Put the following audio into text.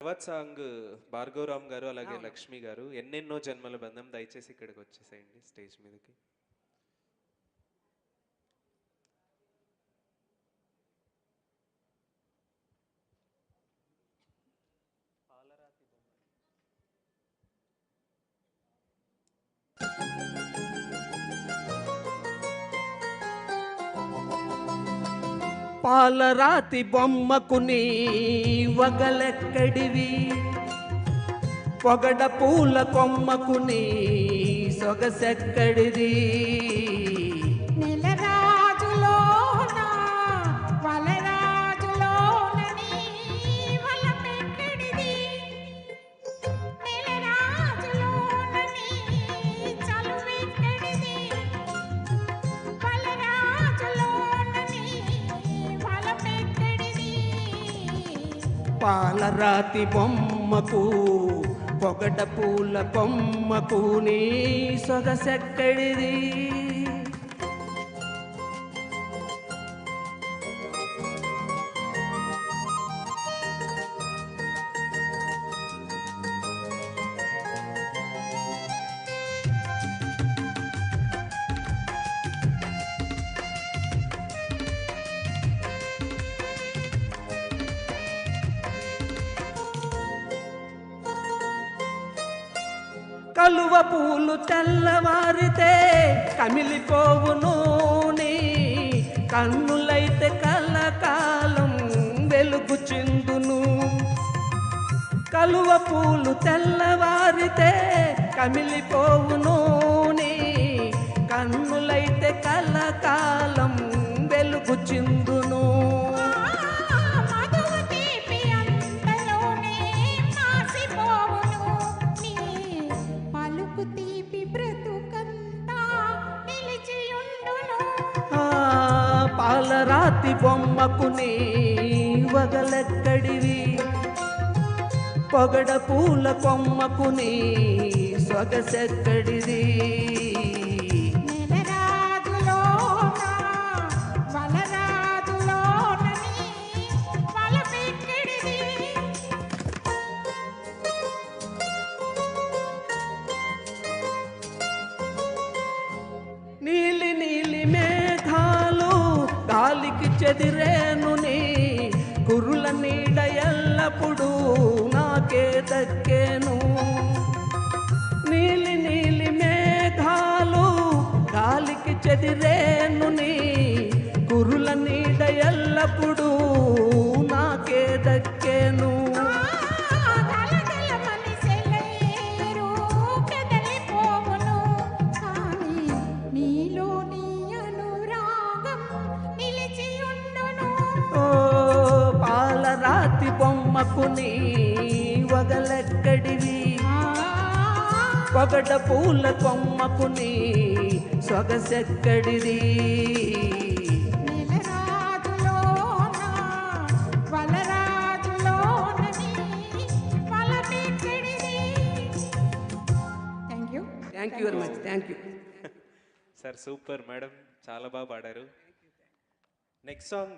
తర్వాత సాంగ్ భార్గవరామ్ గారు అలాగే లక్ష్మి గారు ఎన్నెన్నో జన్మల బంధం. దయచేసి ఇక్కడికి వచ్చేసేయండి స్టేజ్ మీదకి. పాలరాతి బొమ్మకు నీ వగలెక్కడివి, పొగడ పూల కొమ్మకు నీ సొగసెక్కడిది. పాలరాతి బొమ్మకు పొగడ పూల కొమ్మకు నీ సొగసెక్కడిది. కలువ పూలు తెల్లవారితే కమిలిపోవును నీ కన్నులైతే కలకాలం వెలుగు చిందును. కలువ పూలు తెల్లవారితే కమిలిపోవును నీ కన్నులైతే కలకాలం వెలుగు చిందును. పాలరాతి బొమ్మకు నీ వగలెక్కడివి, పొగడ పూల కొమ్మకు నీ సొగసెక్కడిది. నీలి నీలి మేఘాలు గాలికి చెదిరేను నీ కురుల నీడ ఎల్లప్పుడూ నాకే దక్కేను. నీలి నీలి మేఘాలు గాలికి చెదిరేను నీ కురుల నీడ ఎల్లప్పుడూ నాకే దక్కేను. పాలరాతి బొమ్మకు నీ వగలెక్కడివి, పొగడ పూల కొమ్మకు నీ సొగసెక్కడిది. Thank you very much. Thank you sir. Super madam, చాలా బాగా పాడారు. Next song